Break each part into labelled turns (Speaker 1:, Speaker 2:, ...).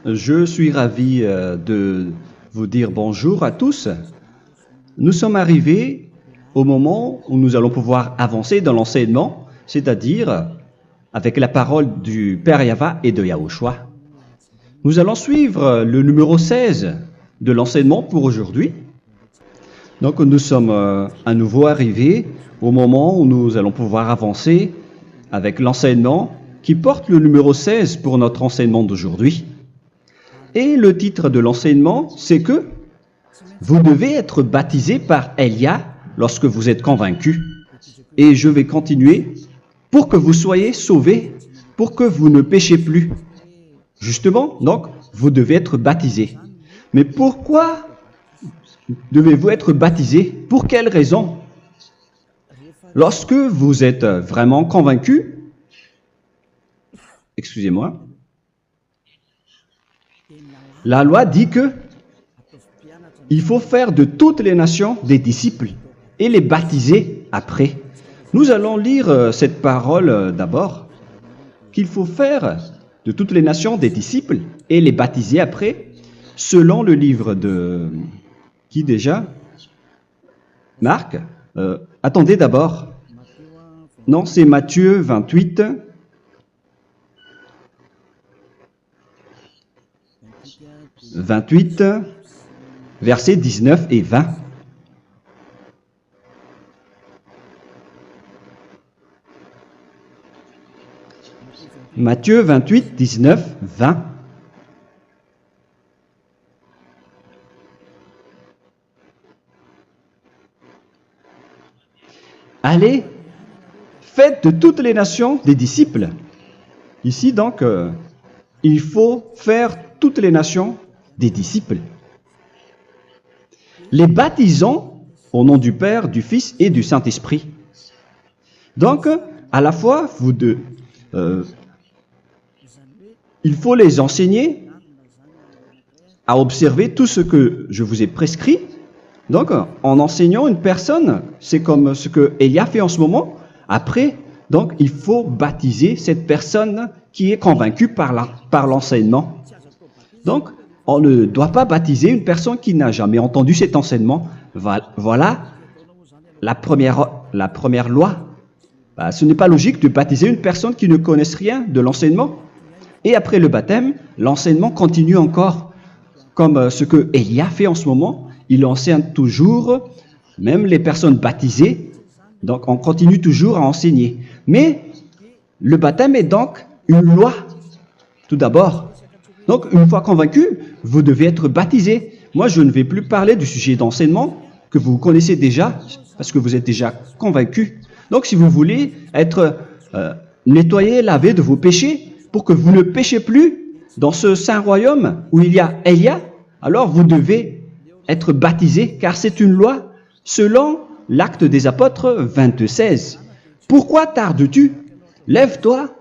Speaker 1: Je suis ravi de vous dire bonjour à tous. Nous sommes arrivés au moment où nous allons pouvoir avancer dans l'enseignement, c'est-à-dire avec la parole du Père Yava et de Yahushua. Nous allons suivre le numéro 16 de l'enseignement pour aujourd'hui. Donc nous sommes à nouveau arrivés au moment où nous allons pouvoir avancer avec l'enseignement qui porte le numéro 16 pour notre enseignement d'aujourd'hui. Et le titre de l'enseignement, c'est que vous devez être baptisé par Elia lorsque vous êtes convaincu. Et je vais continuer pour que vous soyez sauvés, pour que vous ne péchez plus. Justement, donc, vous devez être baptisé. Mais pourquoi devez-vous être baptisé? Pour quelle raison? Lorsque vous êtes vraiment convaincu, excusez-moi, la loi dit que il faut faire de toutes les nations des disciples et les baptiser après. Nous allons lire cette parole d'abord, qu'il faut faire de toutes les nations des disciples et les baptiser après, selon le livre de... Qui déjà? Marc. Attendez d'abord. Non, c'est Matthieu 28. Versets 19 et 20. Matthieu 28, 19, 20. Allez, faites de toutes les nations des disciples. Ici donc, il faut faire toutes les nations des disciples. Les baptisons au nom du Père, du Fils et du Saint-Esprit. Donc, à la fois, il faut les enseigner à observer tout ce que je vous ai prescrit. Donc, en enseignant une personne, c'est comme ce que Elia fait en ce moment. Après, donc, il faut baptiser cette personne qui est convaincue par l'enseignement. Donc, on ne doit pas baptiser une personne qui n'a jamais entendu cet enseignement. Voilà la première loi. Ce n'est pas logique de baptiser une personne qui ne connaisse rien de l'enseignement. Et après le baptême, l'enseignement continue encore, comme ce que Elia fait en ce moment. Il enseigne toujours, même les personnes baptisées. Donc, on continue toujours à enseigner. Mais le baptême est donc une loi, tout d'abord. Donc, une fois convaincu, vous devez être baptisé. Moi, je ne vais plus parler du sujet d'enseignement que vous connaissez déjà, parce que vous êtes déjà convaincu. Donc, si vous voulez être nettoyé, lavé de vos péchés, pour que vous ne péchez plus dans ce saint royaume où il y a Elia, alors vous devez être baptisé, car c'est une loi selon l'Acte des Apôtres 26. Pourquoi tardes-tu? Lève-toi,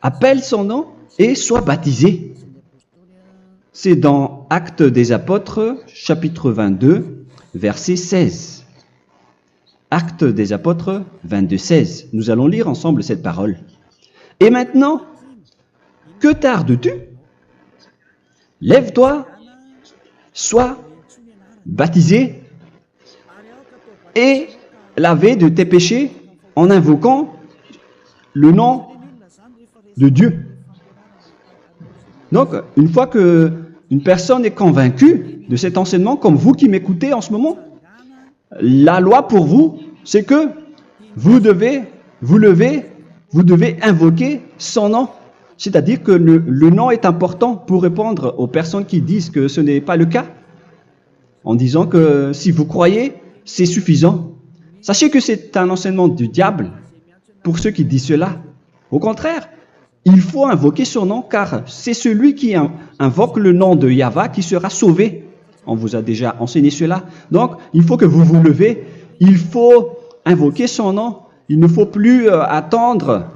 Speaker 1: appelle son nom et sois baptisé. C'est dans Actes des Apôtres, chapitre 22, verset 16. Actes des Apôtres 22, 16. Nous allons lire ensemble cette parole. Et maintenant, que tardes-tu? Lève-toi, sois baptisé et lavé de tes péchés en invoquant le nom de Dieu. Donc, une fois qu'une personne est convaincue de cet enseignement, comme vous qui m'écoutez en ce moment, la loi pour vous, c'est que vous devez invoquer son nom. C'est-à-dire que le nom est important pour répondre aux personnes qui disent que ce n'est pas le cas, en disant que si vous croyez, c'est suffisant. Sachez que c'est un enseignement du diable pour ceux qui disent cela. Au contraire, il faut invoquer son nom, car c'est celui qui invoque le nom de Yahva qui sera sauvé. On vous a déjà enseigné cela. Donc, il faut que vous vous levez, il faut invoquer son nom. Il ne faut plus attendre.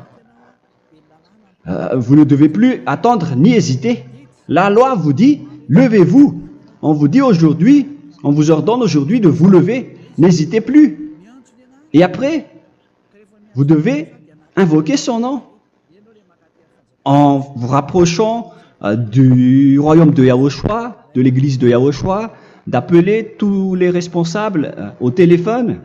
Speaker 1: Vous ne devez plus attendre ni hésiter. La loi vous dit, levez-vous. On vous dit aujourd'hui, on vous ordonne aujourd'hui de vous lever. N'hésitez plus. Et après, vous devez invoquer son nom en vous rapprochant du royaume de Yahushua, de l'église de Yahushua, d'appeler tous les responsables au téléphone,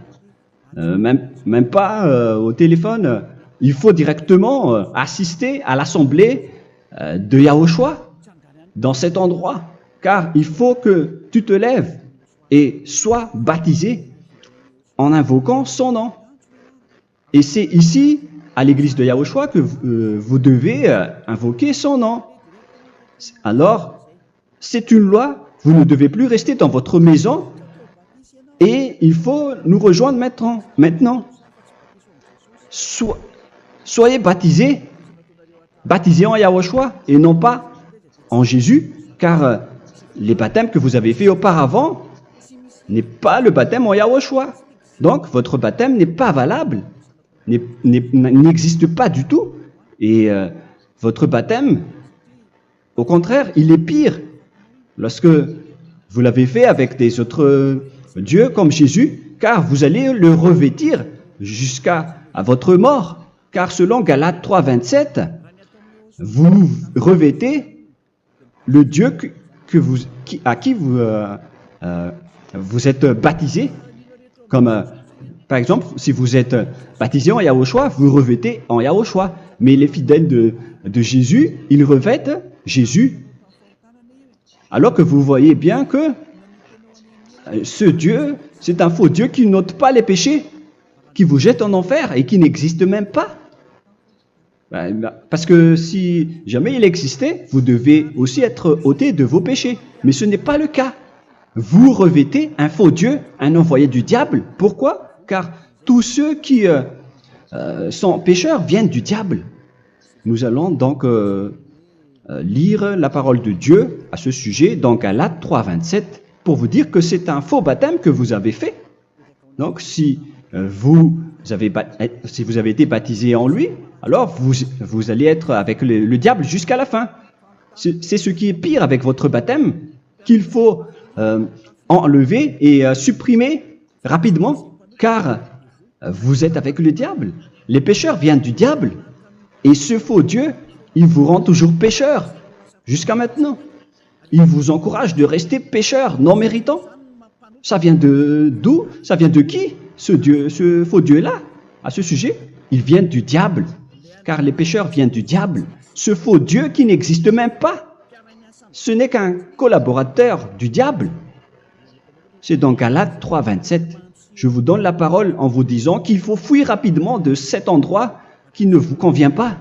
Speaker 1: même pas au téléphone. Il faut directement assister à l'assemblée de Yahushua dans cet endroit, car il faut que tu te lèves et sois baptisé en invoquant son nom. Et c'est ici, à l'église de Yahushua, que vous devez invoquer son nom. Alors, c'est une loi, vous ne devez plus rester dans votre maison et il faut nous rejoindre maintenant. Soyez baptisés en Yahushua et non pas en Jésus, car les baptêmes que vous avez faits auparavant n'est pas le baptême en Yahushua. Donc, votre baptême n'est pas valable, n'existe pas du tout. Et votre baptême, au contraire, il est pire lorsque vous l'avez fait avec des autres dieux comme Jésus, car vous allez le revêtir jusqu'à votre mort. Car selon Galates 3, 27, vous revêtez le Dieu à qui vous êtes baptisé. Comme par exemple, si vous êtes baptisé en Yahushua, vous revêtez en Yahushua. Mais les fidèles de Jésus, ils revêtent Jésus. Alors que vous voyez bien que ce Dieu, c'est un faux Dieu qui n'ôte pas les péchés, qui vous jette en enfer et qui n'existe même pas. Parce que si jamais il existait, vous devez aussi être ôté de vos péchés. Mais ce n'est pas le cas. Vous revêtez un faux Dieu, un envoyé du diable. Pourquoi? Car tous ceux qui sont pécheurs viennent du diable. Nous allons donc lire la parole de Dieu à ce sujet dans Galates 3, 27 pour vous dire que c'est un faux baptême que vous avez fait. Donc si vous avez été baptisé en lui, alors vous allez être avec le diable jusqu'à la fin. C'est ce qui est pire avec votre baptême qu'il faut enlever et supprimer rapidement, car vous êtes avec le diable. Les pécheurs viennent du diable, et ce faux Dieu, il vous rend toujours pécheur, jusqu'à maintenant. Il vous encourage de rester pécheur, non méritant. Ça vient d'où? Ça vient de qui, ce faux Dieu-là? À ce sujet, il vient du diable, car les pécheurs viennent du diable. Ce faux Dieu qui n'existe même pas, ce n'est qu'un collaborateur du diable. C'est dans Galates 3, 27. Je vous donne la parole en vous disant qu'il faut fuir rapidement de cet endroit qui ne vous convient pas.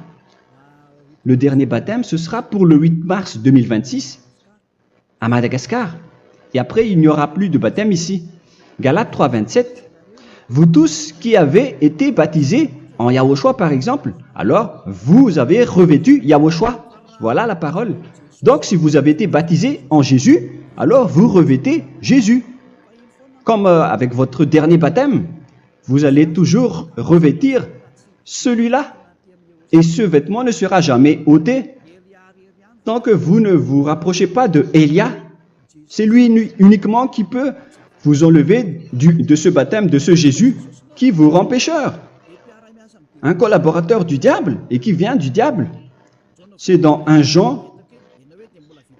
Speaker 1: Le dernier baptême, ce sera pour le 8 mars 2026 à Madagascar. Et après, il n'y aura plus de baptême ici. Galates 3, 27. Vous tous qui avez été baptisés en Yahushua, par exemple, alors vous avez revêtu Yahushua. Voilà la parole. Donc, si vous avez été baptisé en Jésus, alors vous revêtez Jésus. Comme avec votre dernier baptême, vous allez toujours revêtir celui-là. Et ce vêtement ne sera jamais ôté tant que vous ne vous rapprochez pas de Élia. C'est lui uniquement qui peut vous enlever de ce baptême, de ce Jésus qui vous rend pécheur. Un collaborateur du diable et qui vient du diable. C'est dans 1 Jean,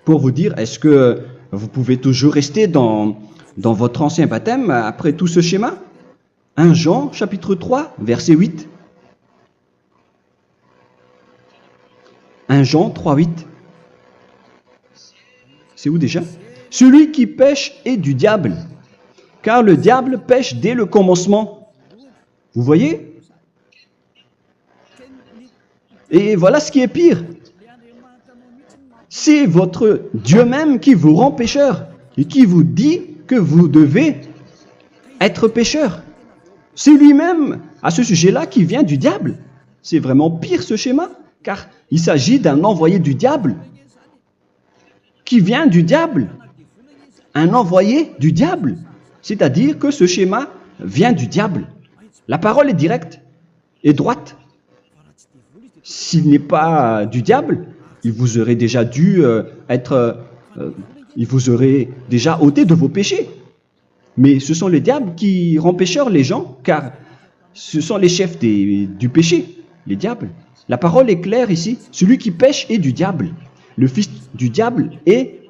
Speaker 1: pour vous dire, est-ce que vous pouvez toujours rester dans votre ancien baptême après tout ce schéma? 1 Jean, chapitre 3, verset 8. 1 Jean 3, 8. C'est où déjà? Celui qui pêche est du diable, car le diable pêche dès le commencement. Vous voyez? Et voilà ce qui est pire. C'est votre Dieu même qui vous rend pécheur et qui vous dit que vous devez être pécheur. C'est lui-même, à ce sujet-là, qui vient du diable. C'est vraiment pire ce schéma, car il s'agit d'un envoyé du diable, qui vient du diable. Un envoyé du diable. C'est-à-dire que ce schéma vient du diable. La parole est directe et droite. S'il n'est pas du diable, il vous aurait déjà dû il vous aurait déjà ôté de vos péchés. Mais ce sont les diables qui rendent pécheurs les gens, car ce sont les chefs du péché, les diables. La parole est claire ici, celui qui pêche est du diable. le fils du diable est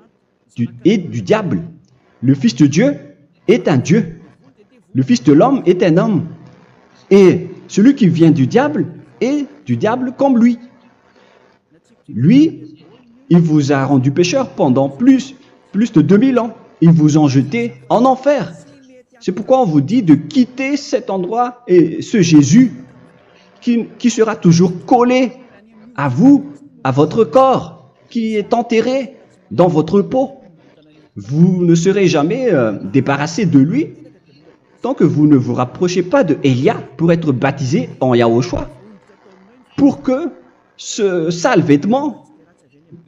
Speaker 1: du diable. Le fils de Dieu est un Dieu. Le fils de l'homme est un homme. Et celui qui vient du diable est du diable comme lui. Lui, il vous a rendu pécheur pendant plus de 2000 ans. Il vous a jeté en enfer. C'est pourquoi on vous dit de quitter cet endroit et ce Jésus qui sera toujours collé à vous, à votre corps, qui est enterré dans votre peau. Vous ne serez jamais débarrassé de lui tant que vous ne vous rapprochez pas de Élia pour être baptisé en Yahushua, pour que ce sale vêtement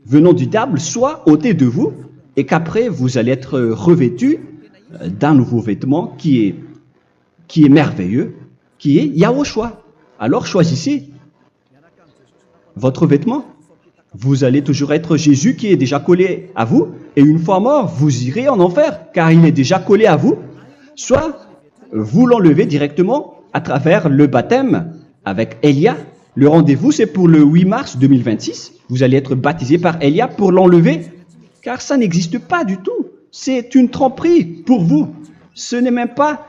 Speaker 1: venant du diable soit ôté de vous et qu'après vous allez être revêtu d'un nouveau vêtement qui est merveilleux, qui est Yahushua. Alors choisissez votre vêtement. Vous allez toujours être Jésus qui est déjà collé à vous, et une fois mort, vous irez en enfer, car il est déjà collé à vous. Soit vous l'enlevez directement à travers le baptême avec Élia. Le rendez-vous, c'est pour le 8 mars 2026. Vous allez être baptisé par Élia pour l'enlever, car ça n'existe pas du tout. C'est une tromperie pour vous. Ce n'est même pas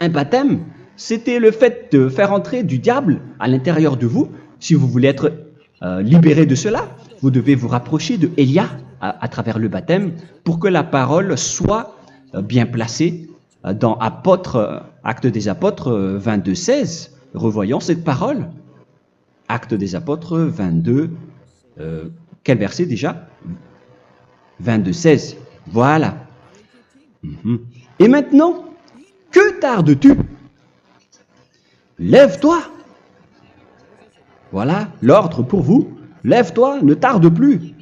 Speaker 1: un baptême. C'était le fait de faire entrer du diable à l'intérieur de vous. Si vous voulez être libéré de cela, vous devez vous rapprocher de Élia à travers le baptême pour que la parole soit bien placée dans Actes des Apôtres 22:16. Revoyons cette parole. Actes des Apôtres 22, quel verset déjà? 22:16. Voilà. Et maintenant, que tardes-tu? Lève-toi. Voilà l'ordre pour vous. Lève-toi, ne tarde plus.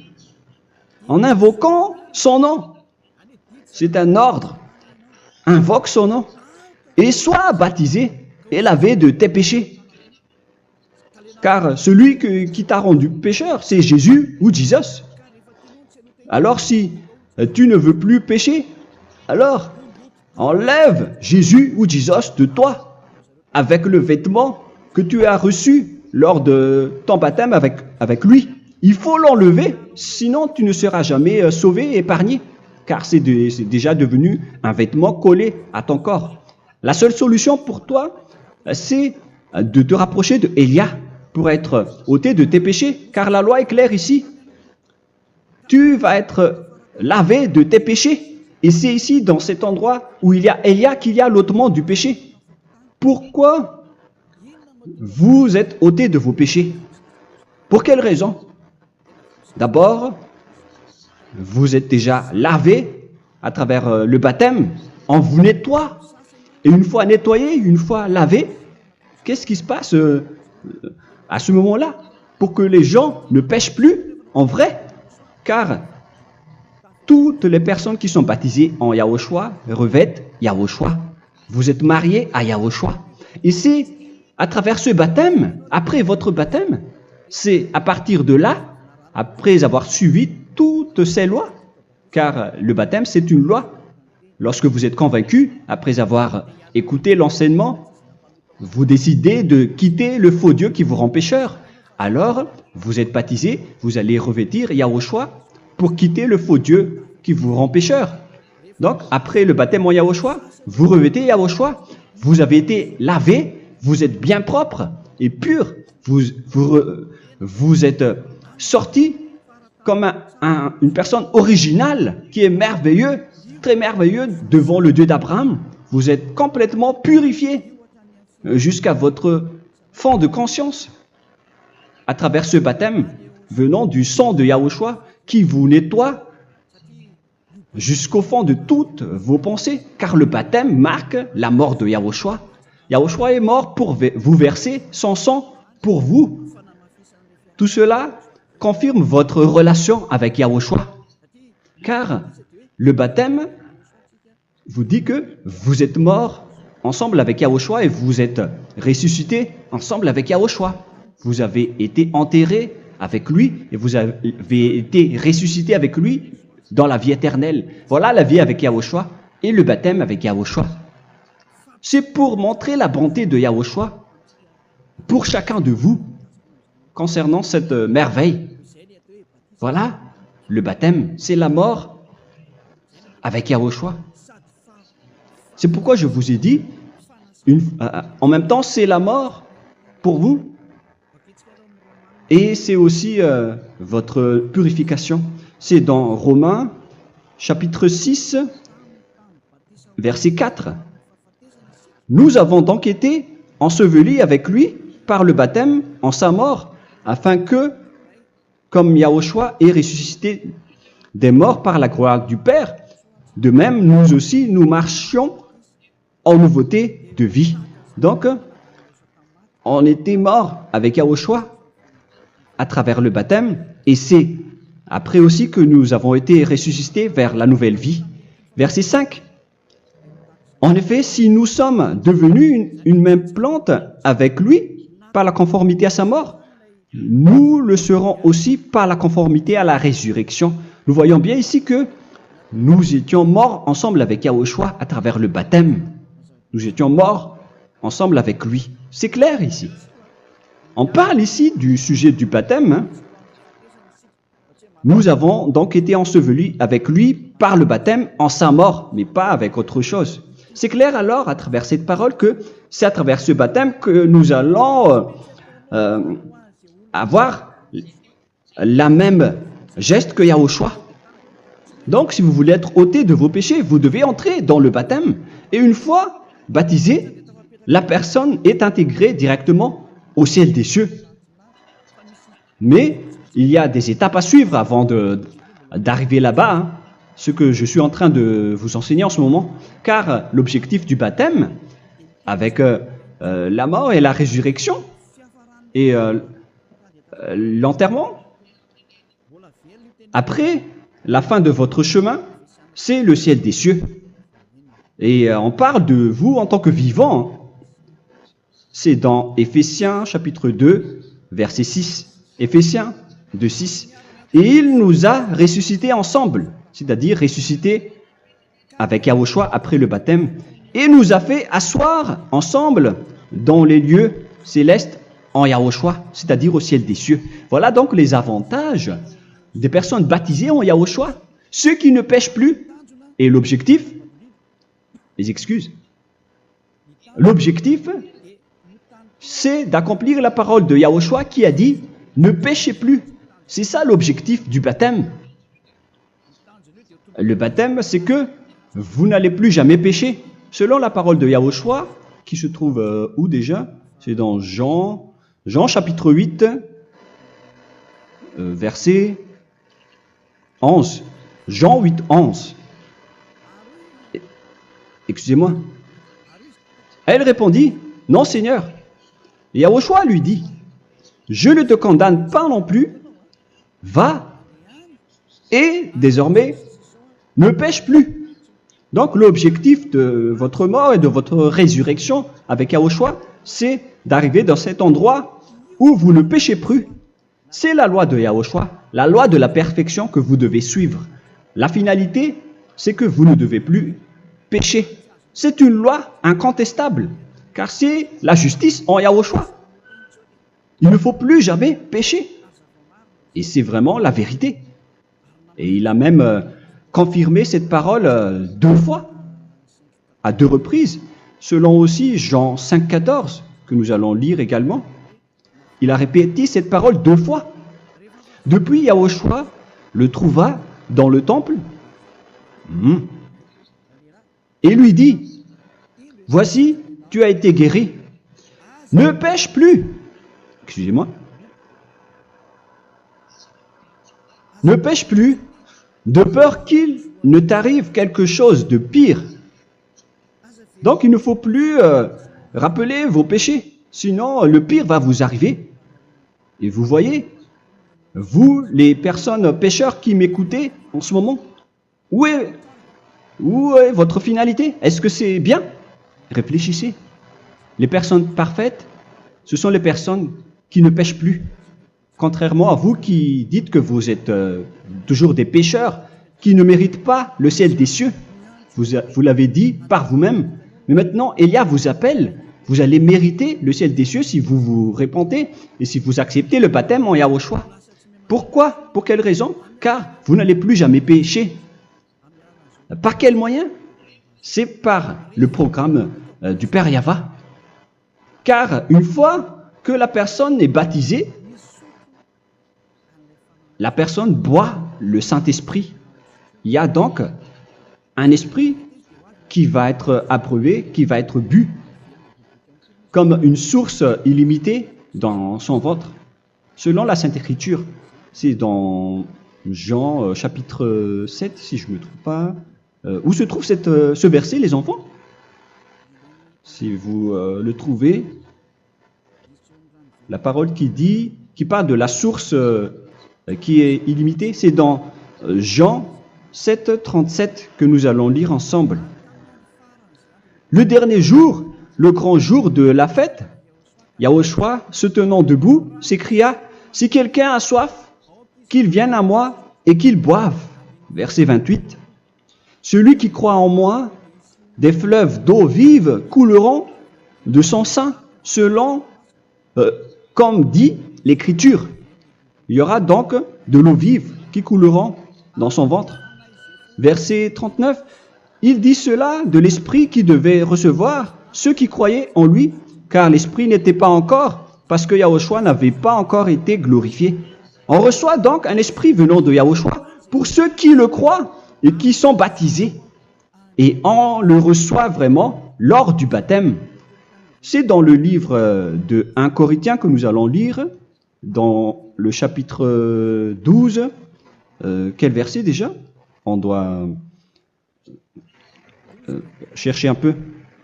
Speaker 1: En invoquant son nom. C'est un ordre. Invoque son nom. Et sois baptisé et lavé de tes péchés. Car celui qui t'a rendu pécheur, c'est Jésus ou Jesus. Alors si tu ne veux plus pécher, alors enlève Jésus ou Jesus de toi avec le vêtement que tu as reçu lors de ton baptême avec lui. Il faut l'enlever, sinon tu ne seras jamais sauvé, épargné, car c'est déjà devenu un vêtement collé à ton corps. La seule solution pour toi, c'est de te rapprocher de Élia pour être ôté de tes péchés, car la loi est claire ici. Tu vas être lavé de tes péchés, et c'est ici, dans cet endroit où il y a Élia, qu'il y a l'ôtement du péché. Pourquoi vous êtes ôté de vos péchés? Pour quelle raison? D'abord, vous êtes déjà lavé à travers le baptême. On vous nettoie. Et une fois nettoyé, une fois lavé, qu'est-ce qui se passe à ce moment-là? Pour que les gens ne pêchent plus en vrai. Car toutes les personnes qui sont baptisées en Yahushua revêtent Yahushua. Vous êtes mariés à Yahushua. Et c'est à travers ce baptême, après votre baptême, c'est à partir de là, après avoir suivi toutes ces lois, car le baptême c'est une loi. Lorsque vous êtes convaincu, après avoir écouté l'enseignement, vous décidez de quitter le faux Dieu qui vous rend pécheur. Alors, vous êtes baptisé, vous allez revêtir Yahushua pour quitter le faux Dieu qui vous rend pécheur. Donc, après le baptême en Yahushua, vous revêtez Yahushua. Vous avez été lavé, vous êtes bien propre et pur. Vous êtes sorti comme une personne originale qui est merveilleux, très merveilleux devant le Dieu d'Abraham. Vous êtes complètement purifié jusqu'à votre fond de conscience à travers ce baptême venant du sang de Yahushua qui vous nettoie jusqu'au fond de toutes vos pensées, car le baptême marque la mort de Yahushua. Yahushua est mort pour vous verser son sang pour vous. Tout cela confirme votre relation avec Yahushua, car le baptême vous dit que vous êtes mort ensemble avec Yahushua et vous êtes ressuscité ensemble avec Yahushua. Vous avez été enterré avec lui et vous avez été ressuscité avec lui dans la vie éternelle. Voilà la vie avec Yahushua et le baptême avec Yahushua. C'est pour montrer la bonté de Yahushua pour chacun de vous concernant cette merveille. Voilà le baptême, c'est la mort avec Yahushua. C'est pourquoi je vous ai dit, en même temps, c'est la mort pour vous. Et c'est aussi votre purification. C'est dans Romains, chapitre 6, verset 4. Nous avons donc été ensevelis avec lui par le baptême en sa mort, afin que, comme Yahushua est ressuscité des morts par la gloire du Père, de même, nous aussi, nous marchions en nouveauté de vie. Donc, on était morts avec Yahushua à travers le baptême, et c'est après aussi que nous avons été ressuscités vers la nouvelle vie. Verset 5. En effet, si nous sommes devenus une même plante avec lui par la conformité à sa mort, nous le serons aussi par la conformité à la résurrection. Nous voyons bien ici que nous étions morts ensemble avec Yahushua à travers le baptême. Nous étions morts ensemble avec lui. C'est clair ici. On parle ici du sujet du baptême. Nous avons donc été ensevelis avec lui par le baptême en sa mort, mais pas avec autre chose. C'est clair alors à travers cette parole que c'est à travers ce baptême que nous allons avoir la même geste que Yahushua. Donc si vous voulez être ôté de vos péchés, vous devez entrer dans le baptême. Et une fois baptisé, la personne est intégrée directement au ciel des cieux. Mais il y a des étapes à suivre avant d'arriver là-bas, ce que je suis en train de vous enseigner en ce moment, car l'objectif du baptême, avec la mort et la résurrection, et l'enterrement, après la fin de votre chemin, c'est le ciel des cieux. Et on parle de vous en tant que vivant. C'est dans Éphésiens chapitre 2, verset 6. Éphésiens 2, 6. Et il nous a ressuscités ensemble, c'est-à-dire ressuscités avec Yahushua après le baptême, et nous a fait asseoir ensemble dans les lieux célestes en Yahushua, c'est-à-dire au ciel des cieux. Voilà donc les avantages des personnes baptisées en Yahushua, ceux qui ne pêchent plus. Et l'objectif, les excuses, l'objectif, c'est d'accomplir la parole de Yahushua qui a dit « Ne péchez plus ». C'est ça l'objectif du baptême. Le baptême, c'est que vous n'allez plus jamais pécher. Selon la parole de Yahushua, qui se trouve où déjà? C'est dans Jean chapitre 8, verset 11. Jean 8, 11. Excusez-moi. Elle répondit, « Non, Seigneur. » Et Yahushua lui dit, « Je ne te condamne pas non plus. Va et désormais ne pêche plus. » Donc l'objectif de votre mort et de votre résurrection avec Yahushua, c'est d'arriver dans cet endroit où vous ne péchez plus. C'est la loi de Yahushua, la loi de la perfection que vous devez suivre. La finalité, c'est que vous ne devez plus pécher. C'est une loi incontestable, car c'est la justice en Yahushua. Il ne faut plus jamais pécher. Et c'est vraiment la vérité. Et il a même confirmé cette parole 2 fois, à 2 reprises, selon aussi Jean 5, 14, que nous allons lire également. Il a répété cette parole 2 fois. Depuis, Yahushua le trouva dans le temple et lui dit, « Voici, tu as été guéri. Ne pêche plus. » Excusez-moi. Ne pêche plus, de peur qu'il ne t'arrive quelque chose de pire. Donc, il ne faut plus rappeler vos péchés, sinon le pire va vous arriver. Et vous voyez, vous, les personnes pécheurs qui m'écoutez en ce moment, où est votre finalité? Est-ce que c'est bien? Réfléchissez. Les personnes parfaites, ce sont les personnes qui ne pêchent plus. Contrairement à vous qui dites que vous êtes toujours des pécheurs, qui ne méritent pas le ciel des cieux. Vous l'avez dit par vous-même. Mais maintenant, Élia vous appelle. Vous allez mériter le ciel des cieux si vous vous repentez et si vous acceptez le baptême en Yahushua. Pourquoi? Pour quelle raison? car vous n'allez plus jamais pécher. Par quel moyen? C'est par le programme du Père Yahva. Car une fois que la personne est baptisée, la personne boit le Saint-Esprit. Il y a donc un esprit qui va être approuvé, qui va être bu, comme une source illimitée dans son ventre, selon la Sainte Écriture. C'est dans Jean chapitre 7, si je ne me trompe pas. Où se trouve ce verset, les enfants? Si vous le trouvez, la parole qui parle de la source qui est illimitée, c'est dans Jean 7, 37 que nous allons lire ensemble. Le dernier jour, le grand jour de la fête, Yahushua, se tenant debout, s'écria, « Si quelqu'un a soif, qu'il vienne à moi et qu'il boive. » Verset 28. « Celui qui croit en moi, des fleuves d'eau vive couleront de son sein, selon, comme dit l'Écriture. » Il y aura donc de l'eau vive qui couleront dans son ventre. Verset 39. Il dit cela de l'Esprit qui devait recevoir ceux qui croyaient en lui, car l'Esprit n'était pas encore, parce que Yahushua n'avait pas encore été glorifié. On reçoit donc un Esprit venant de Yahushua pour ceux qui le croient et qui sont baptisés. Et on le reçoit vraiment lors du baptême. C'est dans le livre de 1 Corinthiens que nous allons lire, dans le chapitre 12. Quel verset déjà? On doit chercher un peu.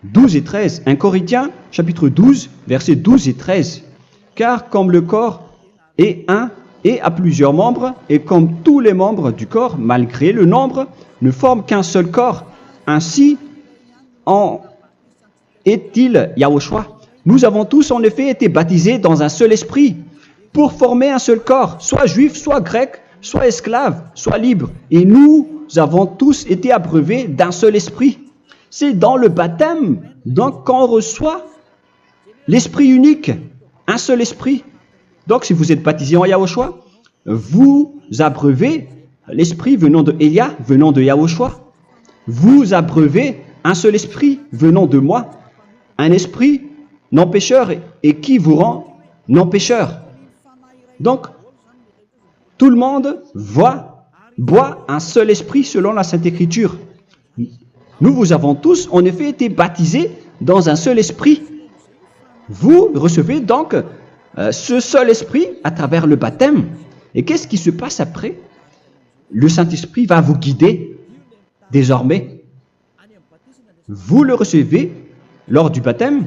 Speaker 1: 12 et 13. 1 Corinthiens, chapitre 12, versets 12 et 13. Car comme le corps est un et a plusieurs membres, et comme tous les membres du corps, malgré le nombre, ne forment qu'un seul corps, ainsi en est-il Yahushua. Nous avons tous en effet été baptisés dans un seul esprit, pour former un seul corps, soit juif, soit grec, soit esclave, soit libre. Et nous avons tous été abreuvés d'un seul esprit. C'est dans le baptême, donc, qu'on reçoit l'esprit unique, un seul esprit. Donc, si vous êtes baptisé en Yahushua, vous abreuvez l'esprit venant de Elia, venant de Yahushua. Vous abreuvez un seul esprit venant de moi, un esprit non pécheur et qui vous rend non pécheur. Donc, tout le monde boit un seul esprit selon la Sainte Écriture. Nous avons tous, en effet, été baptisés dans un seul esprit. Vous recevez donc ce seul esprit à travers le baptême. Et qu'est-ce qui se passe après? Le Saint-Esprit va vous guider désormais. Vous le recevez lors du baptême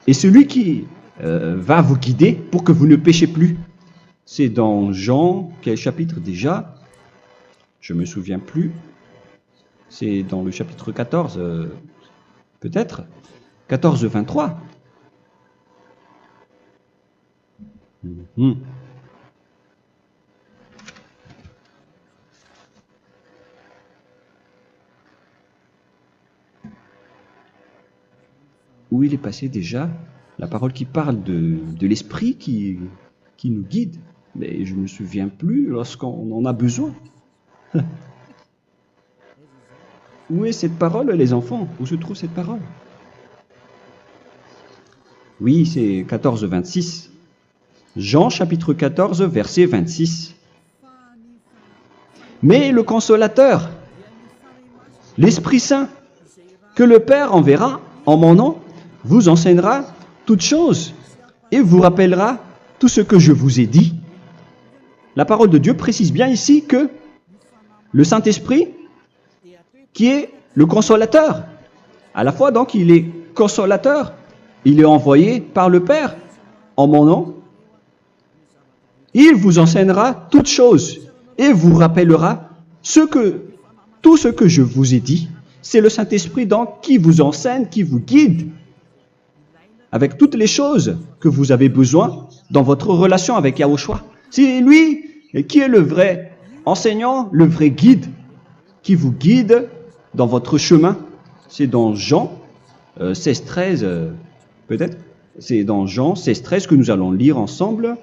Speaker 1: et celui qui va vous guider pour que vous ne péchez plus. C'est dans Jean, quel chapitre déjà? Je ne me souviens plus. C'est dans le chapitre 14, peut-être. 14, 23. Où il est passé déjà? La parole qui parle de l'esprit qui nous guide. Mais je ne me souviens plus lorsqu'on en a besoin. Où est cette parole, les enfants? Où se trouve cette parole? Oui, c'est 14, 26. Jean, chapitre 14, verset 26. Mais le Consolateur, l'Esprit Saint, que le Père enverra en mon nom, vous enseignera toutes choses et vous rappellera tout ce que je vous ai dit. La parole de Dieu précise bien ici que le Saint-Esprit, qui est le consolateur, à la fois donc il est consolateur, il est envoyé par le Père en mon nom, il vous enseignera toutes choses et vous rappellera tout ce que je vous ai dit. C'est le Saint-Esprit donc qui vous enseigne, qui vous guide avec toutes les choses que vous avez besoin dans votre relation avec Yahushua. C'est lui qui est le vrai enseignant, le vrai guide, qui vous guide dans votre chemin. C'est dans Jean 16, 13, peut-être. C'est dans Jean 16, 13 que nous allons lire ensemble.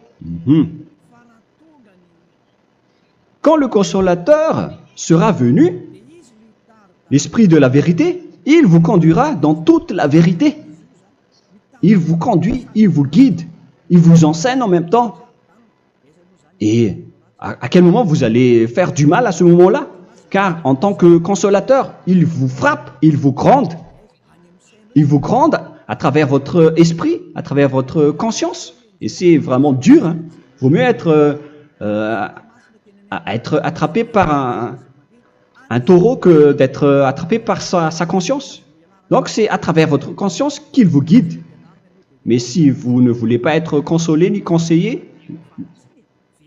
Speaker 1: quand le consolateur sera venu, l'Esprit de la vérité, il vous conduira dans toute la vérité. Il vous conduit, il vous guide, il vous enseigne en même temps. Et à quel moment vous allez faire du mal à ce moment-là? Car en tant que consolateur, il vous frappe, il vous gronde. Il vous gronde à travers votre esprit, à travers votre conscience. Et c'est vraiment dur. Hein. Il vaut mieux être attrapé par un taureau que d'être attrapé par sa conscience. Donc c'est à travers votre conscience qu'il vous guide. Mais si vous ne voulez pas être consolé ni conseillé,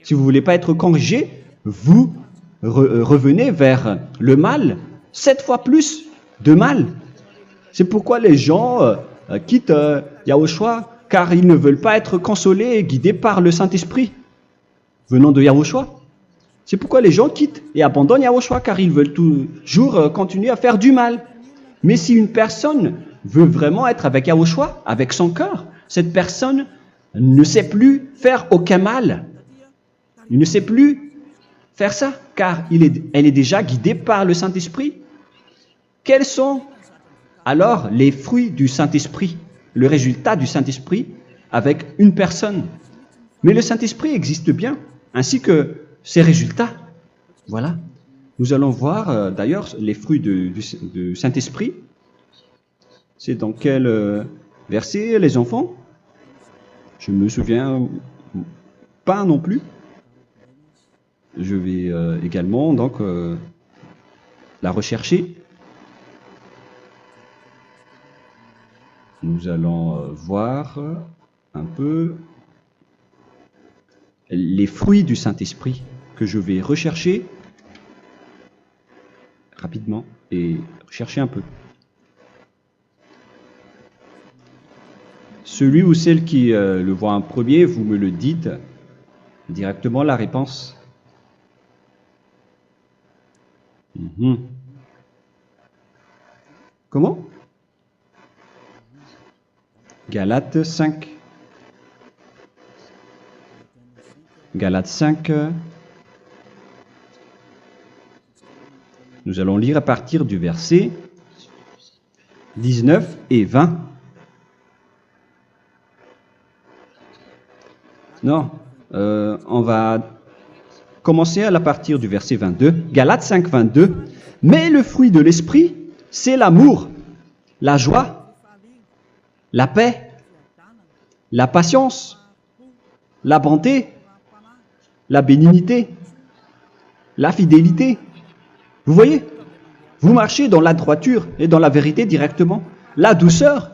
Speaker 1: si vous ne voulez pas être corrigé, vous revenez vers le mal, 7 fois plus de mal. C'est pourquoi les gens quittent Yahushua, car ils ne veulent pas être consolés et guidés par le Saint-Esprit venant de Yahushua. C'est pourquoi les gens quittent et abandonnent Yahushua, car ils veulent toujours continuer à faire du mal. Mais si une personne veut vraiment être avec Yahushua, avec son cœur, cette personne ne sait plus faire aucun mal. Il ne sait plus faire ça, car elle est déjà guidée par le Saint-Esprit. Quels sont alors les fruits du Saint-Esprit, le résultat du Saint-Esprit avec une personne? Mais le Saint-Esprit existe bien, ainsi que ses résultats. Voilà. Nous allons voir d'ailleurs les fruits du Saint-Esprit. C'est dans quel verset, les enfants? Je ne me souviens pas non plus. Je vais également donc la rechercher. Nous allons voir un peu les fruits du Saint-Esprit que je vais rechercher rapidement et rechercher un peu. Celui ou celle qui le voit en premier, vous me le dites directement la réponse. Comment? Galates 5. Galates 5. Nous allons lire à partir du verset 19 et 20. Non, on va commencer à partir du verset 22. Galates 5, 22. Mais le fruit de l'esprit, c'est l'amour, la joie, la paix, la patience, la bonté, la bénignité, la fidélité. Vous voyez, vous marchez dans la droiture et dans la vérité directement. La douceur,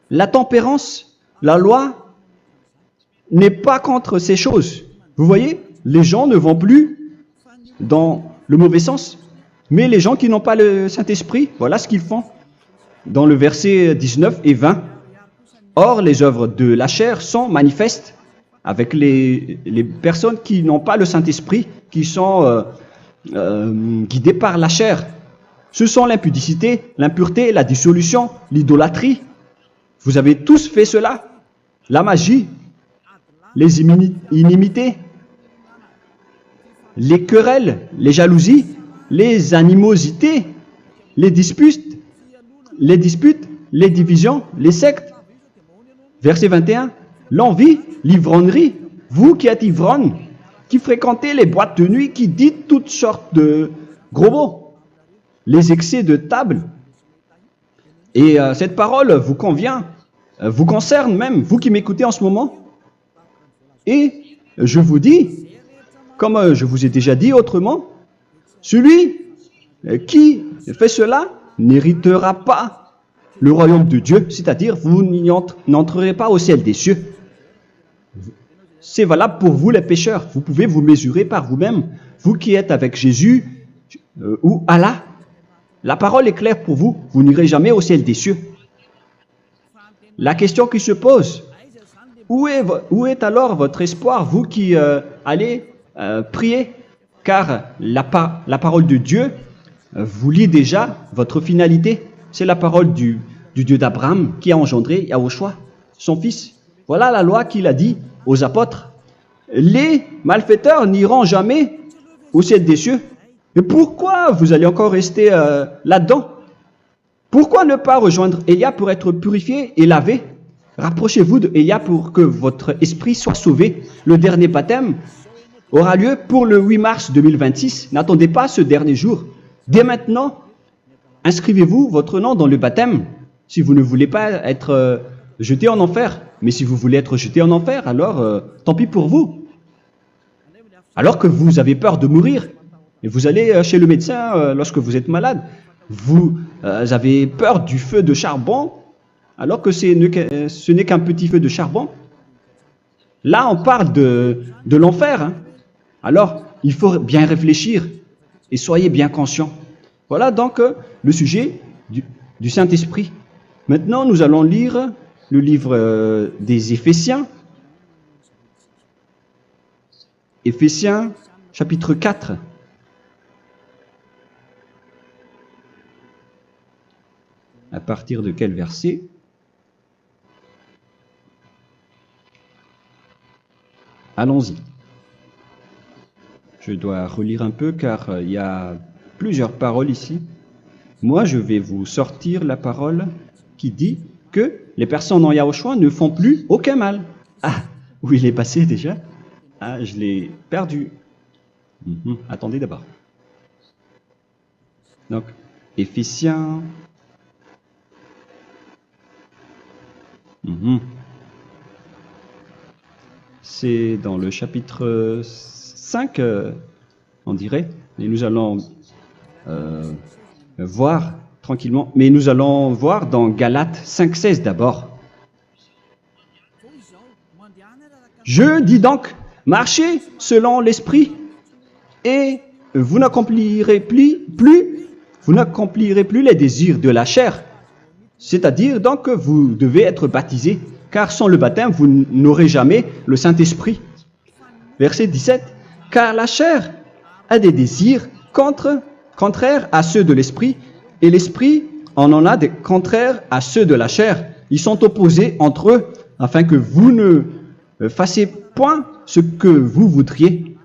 Speaker 1: la tempérance, la loi n'est pas contre ces choses. Vous voyez, les gens ne vont plus dans le mauvais sens. Mais les gens qui n'ont pas le Saint-Esprit, voilà ce qu'ils font. Dans le verset 19 et 20. Or, les œuvres de la chair sont manifestes avec les personnes qui n'ont pas le Saint-Esprit, qui sont guidées par la chair. Ce sont l'impudicité, l'impureté, la dissolution, l'idolâtrie. Vous avez tous fait cela. La magie, les inimités, les querelles, les jalousies, les animosités, les disputes, les divisions, les sectes. Verset 21, l'envie, l'ivrognerie, vous qui êtes ivrognes, qui fréquentez les boîtes de nuit, qui dites toutes sortes de gros mots, les excès de table. Et cette parole vous convient, vous concerne même, vous qui m'écoutez en ce moment. Et je vous dis, comme je vous ai déjà dit autrement, celui qui fait cela n'héritera pas le royaume de Dieu, c'est-à-dire vous n'entrerez pas au ciel des cieux. C'est valable pour vous les pécheurs. Vous pouvez vous mesurer par vous-même, vous qui êtes avec Jésus ou Allah. La parole est claire pour vous, vous n'irez jamais au ciel des cieux. La question qui se pose, où est alors votre espoir, vous qui allez prier? Car la parole de Dieu vous lit déjà votre finalité. C'est la parole du Dieu d'Abraham qui a engendré Yahushua, son fils. Voilà la loi qu'il a dit aux apôtres. Les malfaiteurs n'iront jamais au ciel des cieux. Mais pourquoi vous allez encore rester là-dedans? Pourquoi ne pas rejoindre Élia pour être purifié et lavé? Rapprochez-vous de Élia pour que votre esprit soit sauvé. Le dernier baptême aura lieu pour le 8 mars 2026. N'attendez pas ce dernier jour. Dès maintenant, inscrivez-vous votre nom dans le baptême si vous ne voulez pas être jeté en enfer. Mais si vous voulez être jeté en enfer, alors tant pis pour vous. Alors que vous avez peur de mourir et vous allez chez le médecin lorsque vous êtes malade, vous avez peur du feu de charbon alors que ce n'est qu'un petit feu de charbon. Là, on parle de l'enfer. Hein. Alors, il faut bien réfléchir et soyez bien conscients. Voilà donc le sujet du Saint-Esprit. Maintenant, nous allons lire le livre des Éphésiens. Éphésiens, chapitre 4. À partir de quel verset? Allons-y. Je dois relire un peu car il y a plusieurs paroles ici. Moi, je vais vous sortir la parole qui dit que les personnes en Yahushua ne font plus aucun mal. Ah, où il est passé déjà? Ah, je l'ai perdu. Attendez d'abord. Donc, Éphésiens. C'est dans le chapitre 5, on dirait. Et nous allons voir tranquillement. Mais nous allons voir dans Galates 5,16 d'abord. Je dis donc, marchez selon l'esprit et vous n'accomplirez plus les désirs de la chair. C'est-à-dire donc que vous devez être baptisé, car sans le baptême, vous n'aurez jamais le Saint-Esprit. Verset 17. Car la chair a des désirs contraires à ceux de l'esprit, et l'esprit en a des contraires à ceux de la chair. Ils sont opposés entre eux, afin que vous ne fassiez point ce que vous voudriez.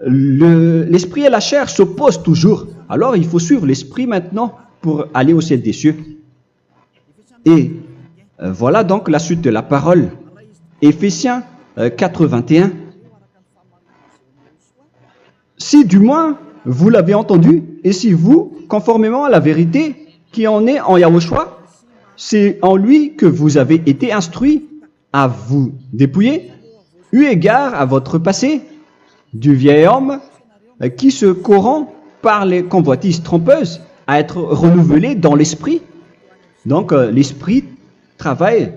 Speaker 1: L'esprit et la chair s'opposent toujours. Alors il faut suivre l'esprit maintenant pour aller au ciel des cieux. Et voilà donc la suite de la parole. Éphésiens 4:21. Si du moins vous l'avez entendu, et si vous, conformément à la vérité qui en est en Yahushua, c'est en lui que vous avez été instruits à vous dépouiller, eu égard à votre passé, du vieil homme qui se corrompt par les convoitises trompeuses, à être renouvelé dans l'esprit. Donc l'esprit travaille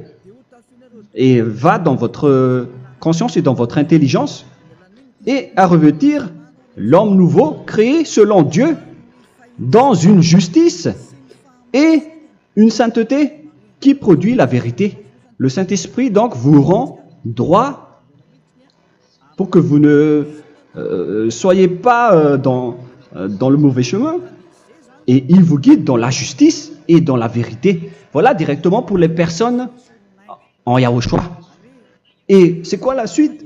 Speaker 1: et va dans votre conscience et dans votre intelligence et à revêtir l'homme nouveau créé selon Dieu dans une justice et une sainteté qui produit la vérité. Le Saint-Esprit donc vous rend droit pour que vous ne soyez pas dans le mauvais chemin et il vous guide dans la justice et dans la vérité. Voilà directement pour les personnes en Yahushua. Et c'est quoi la suite?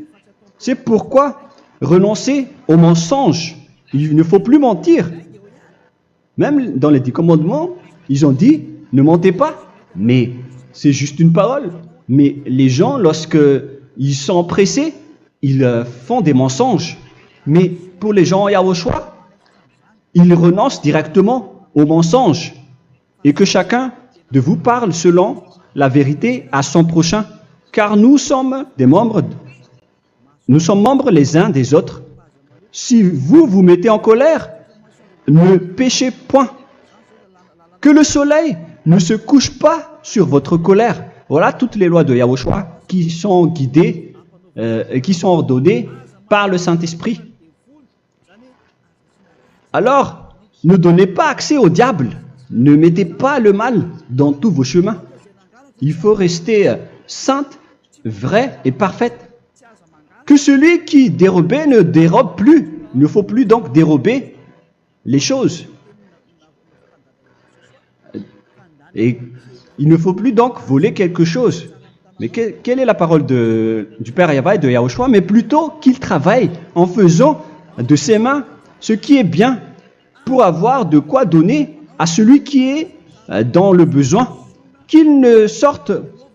Speaker 1: C'est pourquoi renoncer au mensonge. Il ne faut plus mentir. Même dans les 10 commandements, ils ont dit ne mentez pas. Mais c'est juste une parole. Mais les gens, lorsqu'ils sont pressés, ils font des mensonges. Mais pour les gens en Yahushua, ils renoncent directement au mensonge. Et que chacun de vous parle selon la vérité à son prochain, car nous sommes membres les uns des autres. Si vous vous mettez en colère, ne péchez point. Que le soleil ne se couche pas sur votre colère. Voilà toutes les lois de Yahushua qui sont guidées, qui sont ordonnées par le Saint-Esprit. Alors, ne donnez pas accès au diable. Ne mettez pas le mal dans tous vos chemins. Il faut rester sainte, vraie et parfaite. Que celui qui dérobait ne dérobe plus. Il ne faut plus donc dérober les choses. Et il ne faut plus donc voler quelque chose. Mais quelle est la parole du Père Yahweh et de Yahushua? Mais plutôt qu'il travaille en faisant de ses mains ce qui est bien pour avoir de quoi donner à celui qui est dans le besoin. Qu'il ne sorte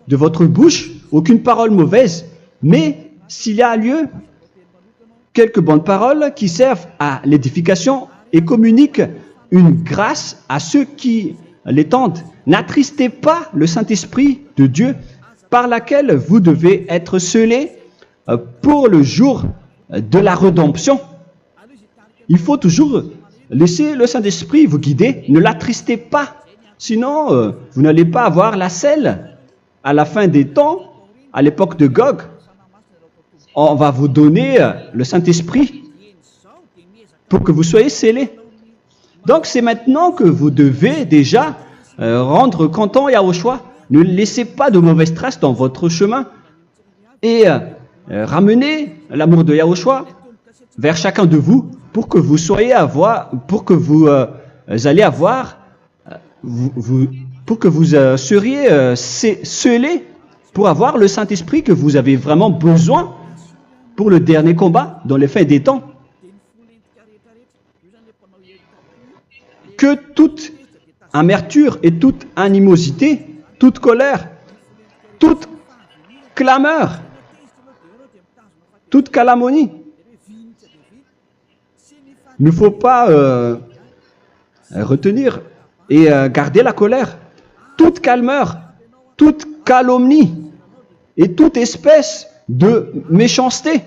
Speaker 1: de votre bouche aucune parole mauvaise, mais s'il y a lieu, quelques bonnes paroles qui servent à l'édification et communiquent une grâce à ceux qui l'étendent. N'attristez pas le Saint-Esprit de Dieu par laquelle vous devez être scellés pour le jour de la rédemption. Il faut toujours laisser le Saint-Esprit vous guider, ne l'attristez pas, sinon vous n'allez pas avoir la selle. À la fin des temps, à l'époque de Gog, on va vous donner le Saint-Esprit pour que vous soyez scellés. Donc c'est maintenant que vous devez déjà rendre content Yahushua. Ne laissez pas de mauvaises traces dans votre chemin et ramenez l'amour de Yahushua vers chacun de vous pour que vous soyez seriez scellés pour avoir le Saint-Esprit que vous avez vraiment besoin pour le dernier combat dans les fins des temps. Que toute amertume et toute animosité, toute colère, toute clameur, toute calomnie, il ne faut pas retenir et garder la colère. Toute calmeur, toute calomnie et toute espèce de méchanceté,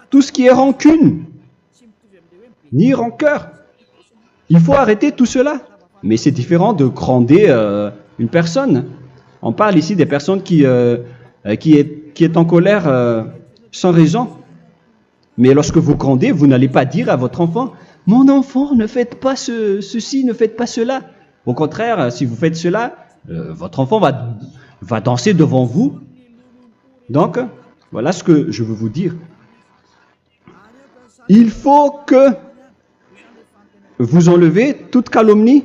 Speaker 1: tout ce qui est rancune, ni rancœur. Il faut arrêter tout cela. Mais c'est différent de gronder une personne. On parle ici des personnes qui est en colère sans raison. Mais lorsque vous grondez, vous n'allez pas dire à votre enfant « Mon enfant, ne faites pas ceci, ne faites pas cela ». Au contraire, si vous faites cela, votre enfant va danser devant vous. Donc, voilà ce que je veux vous dire. Il faut que vous enlevez toute calomnie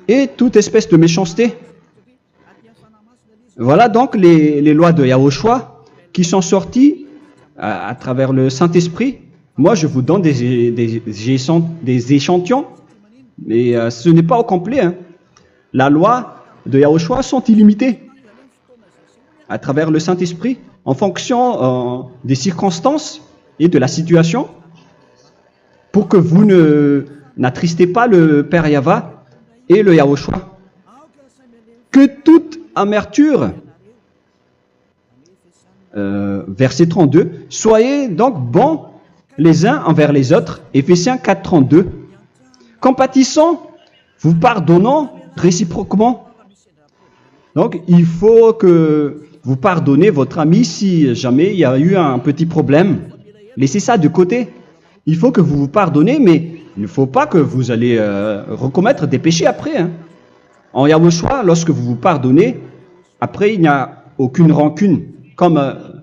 Speaker 1: et toute espèce de méchanceté. Voilà donc les lois de Yahushua qui sont sorties à travers le Saint-Esprit. Moi, je vous donne des échantillons, mais ce n'est pas au complet. Hein. La loi de Yahushua sont illimitées à travers le Saint-Esprit en fonction des circonstances et de la situation pour que vous n'attristez pas le Père Yahva et le Yahushua. Que toute amertume, verset 32, soyez donc bons les uns envers les autres, Éphésiens 4, 32, compatissant, vous pardonnant réciproquement. Donc, il faut que vous pardonnez votre ami si jamais il y a eu un petit problème. Laissez ça de côté. Il faut que vous vous pardonnez, mais il ne faut pas que vous allez recommettre des péchés après. Hein. En Yahushua, lorsque vous vous pardonnez, après il n'y a aucune rancune, comme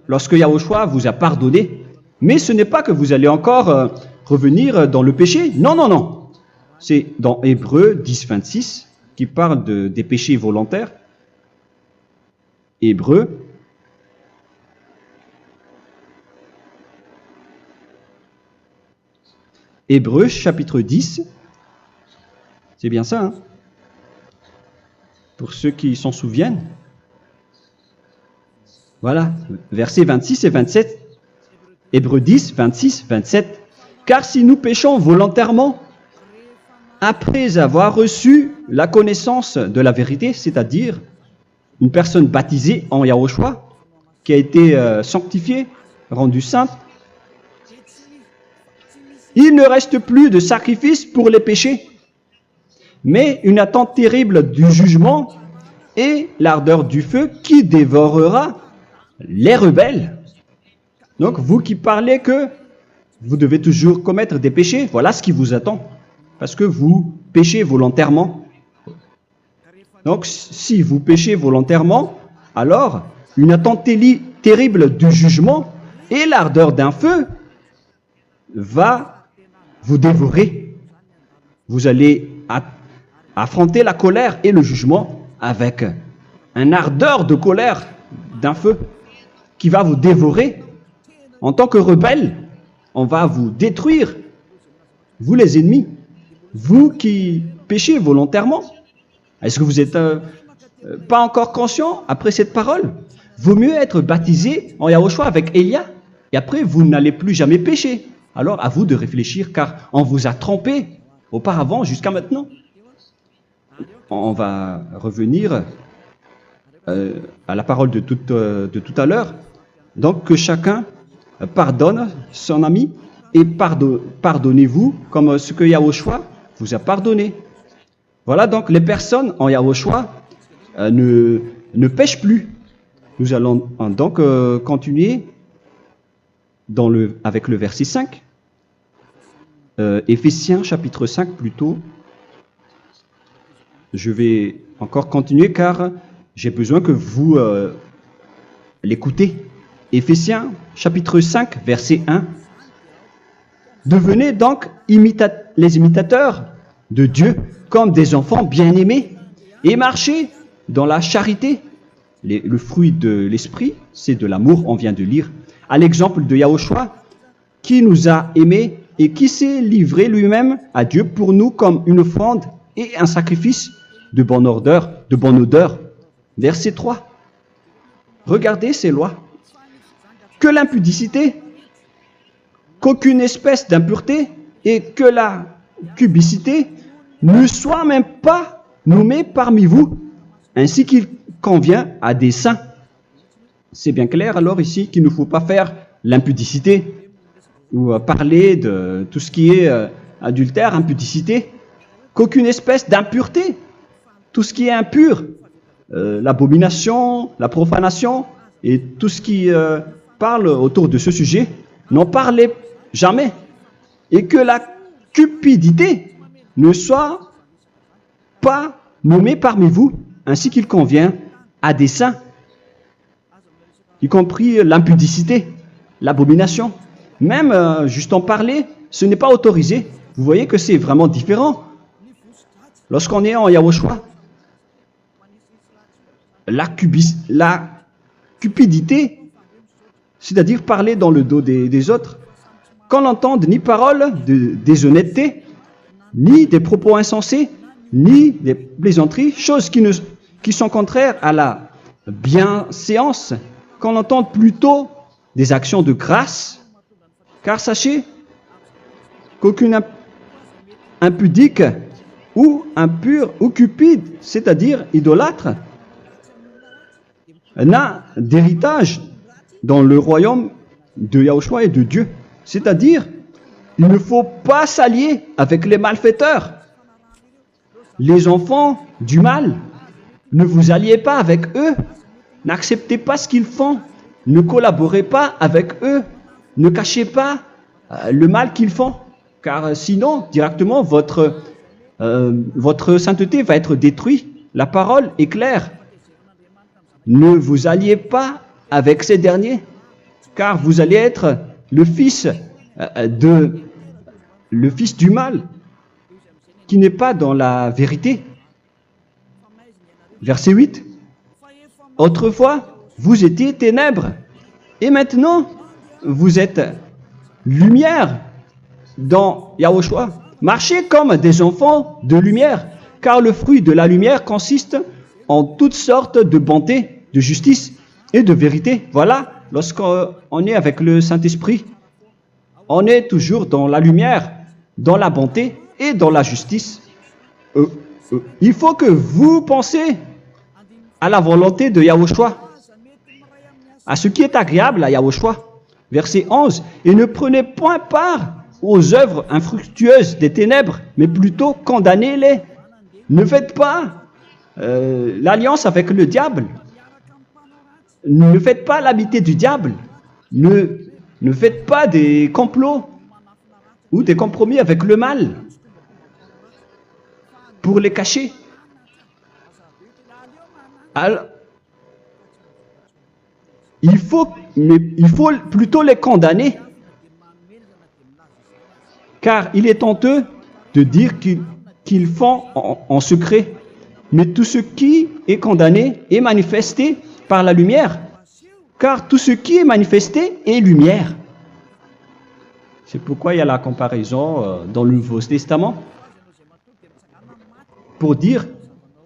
Speaker 1: lorsque Yahushua vous a pardonné. Mais ce n'est pas que vous allez encore revenir dans le péché. Non, non, non. C'est dans Hébreux 10, 26 qui parle des péchés volontaires. Hébreux. Hébreux chapitre 10. C'est bien ça, hein? Pour ceux qui s'en souviennent. Voilà, versets 26 et 27. Hébreux 10, 26, 27. Car si nous péchons volontairement, après avoir reçu la connaissance de la vérité, c'est-à-dire une personne baptisée en Yahushua, qui a été sanctifiée, rendue sainte, il ne reste plus de sacrifice pour les péchés, mais une attente terrible du jugement et l'ardeur du feu qui dévorera les rebelles. Donc, vous qui parlez que vous devez toujours commettre des péchés, voilà ce qui vous attend, parce que vous péchez volontairement. Donc, si vous péchez volontairement, alors une attente terrible du jugement et l'ardeur d'un feu va vous dévorer. Vous allez affronter la colère et le jugement avec une ardeur de colère d'un feu qui va vous dévorer. En tant que rebelle, on va vous détruire vous les ennemis, vous qui péchez volontairement. Est-ce que vous n'êtes pas encore conscient après cette parole? Vaut mieux être baptisé en Yahushua avec Elia, et après vous n'allez plus jamais pécher. Alors à vous de réfléchir, car on vous a trompé auparavant jusqu'à maintenant. On va revenir à la parole de tout à l'heure. Donc que chacun pardonne son ami et pardonnez-vous comme ce que Yahushua vous a pardonné. Voilà donc les personnes en Yahushua ne pêchent plus. Nous allons donc continuer avec le verset 5. Éphésiens chapitre 5 plutôt. Je vais encore continuer car j'ai besoin que vous l'écoutez. Éphésiens chapitre 5 verset 1. Devenez donc les imitateurs de Dieu comme des enfants bien-aimés et marchez dans la charité. Le fruit de l'esprit, c'est de l'amour, on vient de lire, à l'exemple de Yahushua qui nous a aimés et qui s'est livré lui-même à Dieu pour nous comme une offrande et un sacrifice de bonne odeur. Verset 3. Regardez ces lois. Que l'impudicité, qu'aucune espèce d'impureté et que la cubicité ne soient même pas nommés parmi vous, ainsi qu'il convient à des saints. C'est bien clair alors ici qu'il ne faut pas faire l'impudicité ou parler de tout ce qui est adultère, impudicité, qu'aucune espèce d'impureté, tout ce qui est impur, l'abomination, la profanation et tout ce qui parle autour de ce sujet, n'en parlez jamais. Et que la cupidité ne soit pas nommée parmi vous, ainsi qu'il convient à des saints, y compris l'impudicité, l'abomination. Même juste en parler, ce n'est pas autorisé. Vous voyez que c'est vraiment différent. Lorsqu'on est en Yahushua, la cupidité, c'est-à-dire parler dans le dos des autres, qu'on n'entende ni parole de déshonnêteté, ni des propos insensés, ni des plaisanteries, choses qui sont contraires à la bienséance, qu'on entende plutôt des actions de grâce, car sachez qu'aucune impudique ou impure ou cupide, c'est-à-dire idolâtre, n'a d'héritage dans le royaume de Yahushua et de Dieu. C'est-à-dire, il ne faut pas s'allier avec les malfaiteurs. Les enfants du mal, ne vous alliez pas avec eux. N'acceptez pas ce qu'ils font. Ne collaborez pas avec eux. Ne cachez pas le mal qu'ils font. Car sinon, directement, votre sainteté va être détruite. La parole est claire. Ne vous alliez pas avec ces derniers, car vous allez être le fils du mal, qui n'est pas dans la vérité. Verset 8. Autrefois, vous étiez ténèbres, et maintenant, vous êtes lumière dans Yahushua. Marchez comme des enfants de lumière, car le fruit de la lumière consiste en toutes sortes de bonté, de justice et de vérité. Voilà, lorsqu'on est avec le Saint-Esprit, on est toujours dans la lumière, dans la bonté et dans la justice. Il faut que vous pensiez à la volonté de Yahushua, à ce qui est agréable à Yahushua. Verset 11. Et ne prenez point part aux œuvres infructueuses des ténèbres, mais plutôt condamnez-les. Ne faites pas l'alliance avec le diable. Ne faites pas l'amitié du diable. Ne faites pas des complots ou des compromis avec le mal pour les cacher. Alors, il faut plutôt les condamner, car il est honteux de dire qu'ils font en secret. Mais tout ce qui est condamné est manifesté par la lumière, car tout ce qui est manifesté est lumière. C'est pourquoi il y a la comparaison dans le Nouveau Testament pour dire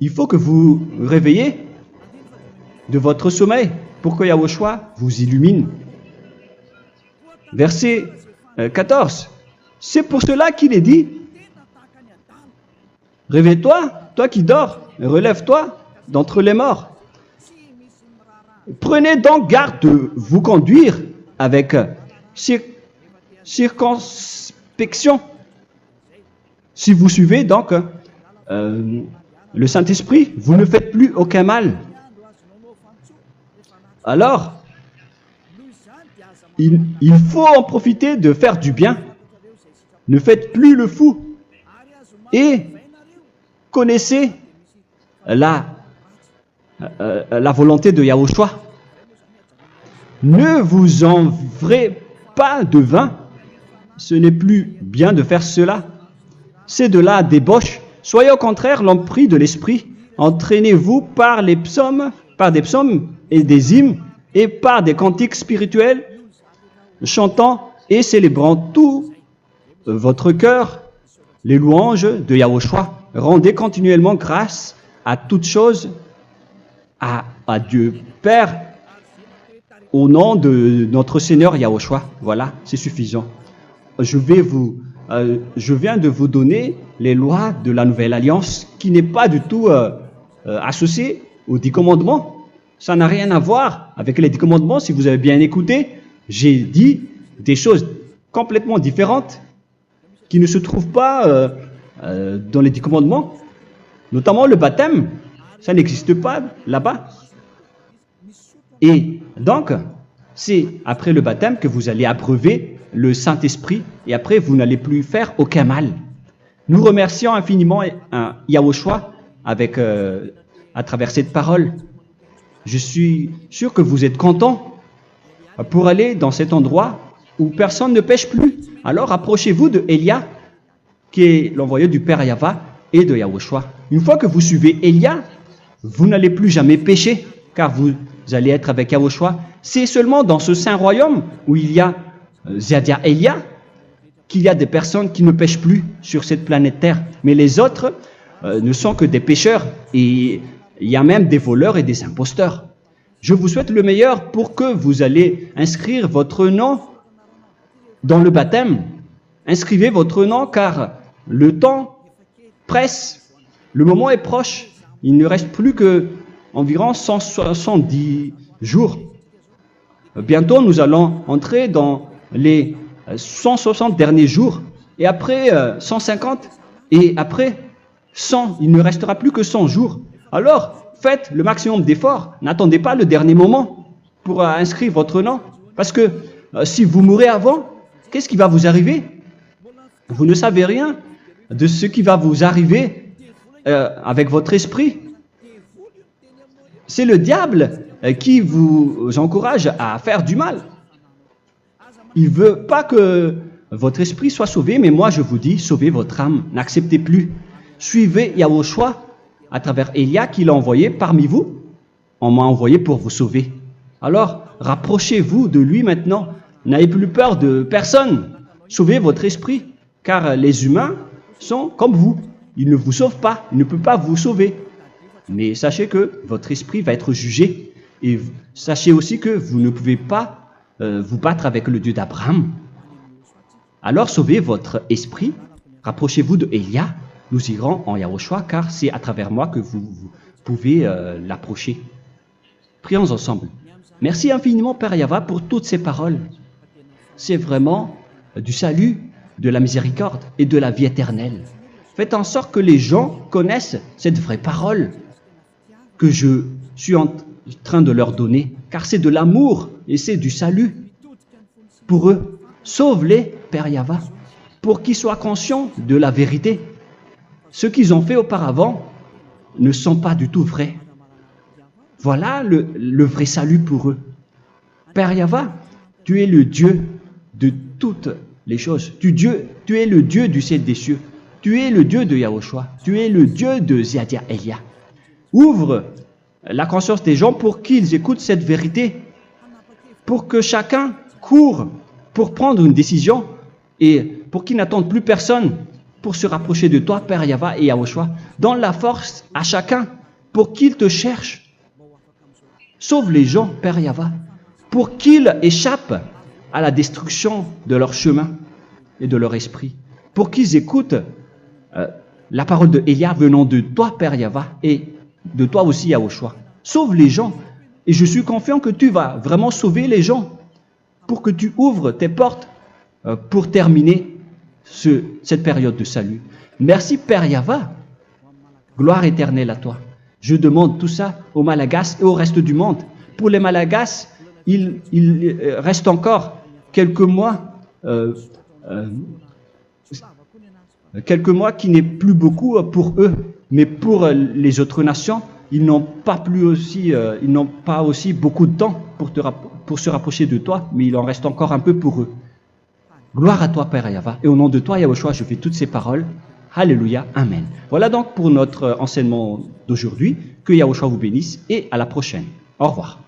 Speaker 1: il faut que vous réveillez de votre sommeil pour que Yahushua vous illumine. Verset 14. C'est pour cela qu'il est dit réveille-toi, toi qui dors, relève-toi d'entre les morts. Prenez donc garde de vous conduire avec circonspection. Si vous suivez donc le Saint-Esprit, vous ne faites plus aucun mal. Alors, il faut en profiter de faire du bien. Ne faites plus le fou. Et connaissez la volonté de Yahushua. Ne vous envrez pas de vin. Ce n'est plus bien de faire cela. C'est de la débauche. Soyez au contraire l'empris de l'esprit. Entraînez-vous par des psaumes et des hymnes et par des cantiques spirituels, chantant et célébrant tout votre cœur les louanges de Yahushua. Rendez continuellement grâce à toutes choses à Dieu Père au nom de notre Seigneur Yahushua. Voilà, c'est suffisant. Je viens de vous donner les lois de la Nouvelle Alliance qui n'est pas du tout associée aux 10 commandements. Ça n'a rien à voir avec les 10 commandements. Si vous avez bien écouté, j'ai dit des choses complètement différentes qui ne se trouvent pas dans les 10 commandements. Notamment le baptême, ça n'existe pas là-bas. Et donc, c'est après le baptême que vous allez abreuver le Saint-Esprit et après vous n'allez plus faire aucun mal. Nous remercions infiniment Yahushua à travers cette parole. Je suis sûr que vous êtes contents pour aller dans cet endroit où personne ne pêche plus. Alors approchez-vous de Élia, qui est l'envoyé du Père Yahva et de Yahushua. Une fois que vous suivez Élia, vous n'allez plus jamais pécher, car vous allez être avec Yahushua. C'est seulement dans ce saint royaume où il y a Ziadia Elia qu'il y a des personnes qui ne pêchent plus sur cette planète Terre. Mais les autres ne sont que des pécheurs et il y a même des voleurs et des imposteurs. Je vous souhaite le meilleur pour que vous allez inscrire votre nom dans le baptême. Inscrivez votre nom car le temps presse, le moment est proche. Il ne reste plus que environ 170 jours. Bientôt, nous allons entrer dans les 160 derniers jours et après 150 et après 100. Il ne restera plus que 100 jours. Alors, faites le maximum d'efforts. N'attendez pas le dernier moment pour inscrire votre nom. Parce que si vous mourrez avant, qu'est-ce qui va vous arriver? Vous ne savez rien de ce qui va vous arriver avec votre esprit. C'est le diable qui vous encourage à faire du mal. Il ne veut pas que votre esprit soit sauvé, mais moi je vous dis, sauvez votre âme. N'acceptez plus. Suivez Yahushua à travers Élia qu'il a envoyé parmi vous. On m'a envoyé pour vous sauver. Alors, rapprochez-vous de lui maintenant. N'ayez plus peur de personne. Sauvez votre esprit, car les humains sont comme vous. Ils ne vous sauvent pas, ils ne peuvent pas vous sauver. Mais sachez que votre esprit va être jugé. Et sachez aussi que vous ne pouvez pas vous battre avec le Dieu d'Abraham. Alors sauvez votre esprit, rapprochez-vous de Élia. Nous irons en Yahushua, car c'est à travers moi que vous pouvez l'approcher. Prions ensemble. Merci infiniment, Père Yahva, pour toutes ces paroles. C'est vraiment du salut, de la miséricorde et de la vie éternelle. Faites en sorte que les gens connaissent cette vraie parole que je suis en train de leur donner, car c'est de l'amour et c'est du salut pour eux. Sauve-les, Père Yahva, pour qu'ils soient conscients de la vérité. Ce qu'ils ont fait auparavant ne sont pas du tout vrais. Voilà le vrai salut pour eux. Père Yahva, tu es le Dieu de toutes les choses. Tu es le Dieu du ciel des cieux. Tu es le Dieu de Yahushua. Tu es le Dieu de Ziadia Elia. Ouvre la conscience des gens pour qu'ils écoutent cette vérité, pour que chacun court pour prendre une décision et pour qu'ils n'attendent plus personne pour se rapprocher de toi, Père Yahweh et Yahushua. Donne la force à chacun pour qu'ils te cherchent. Sauve les gens, Père Yahweh, pour qu'ils échappent à la destruction de leur chemin et de leur esprit, pour qu'ils écoutent la parole de Elia venant de toi, Père Yahweh, et de toi aussi, Yahushua. Sauve les gens, et je suis confiant que tu vas vraiment sauver les gens, pour que tu ouvres tes portes pour terminer cette période de salut. Merci, Père Yahweh. Gloire éternelle à toi. Je demande tout ça aux Malagasy et au reste du monde. Pour les Malagasy, il reste encore quelques mois qui n'est plus beaucoup pour eux, mais pour les autres nations, ils n'ont pas aussi beaucoup de temps pour se rapprocher de toi, mais il en reste encore un peu pour eux. Gloire à toi, Père Yahweh, et au nom de toi, Yahushua, je fais toutes ces paroles. Alléluia, Amen. Voilà donc pour notre enseignement d'aujourd'hui. Que Yahushua vous bénisse et à la prochaine. Au revoir.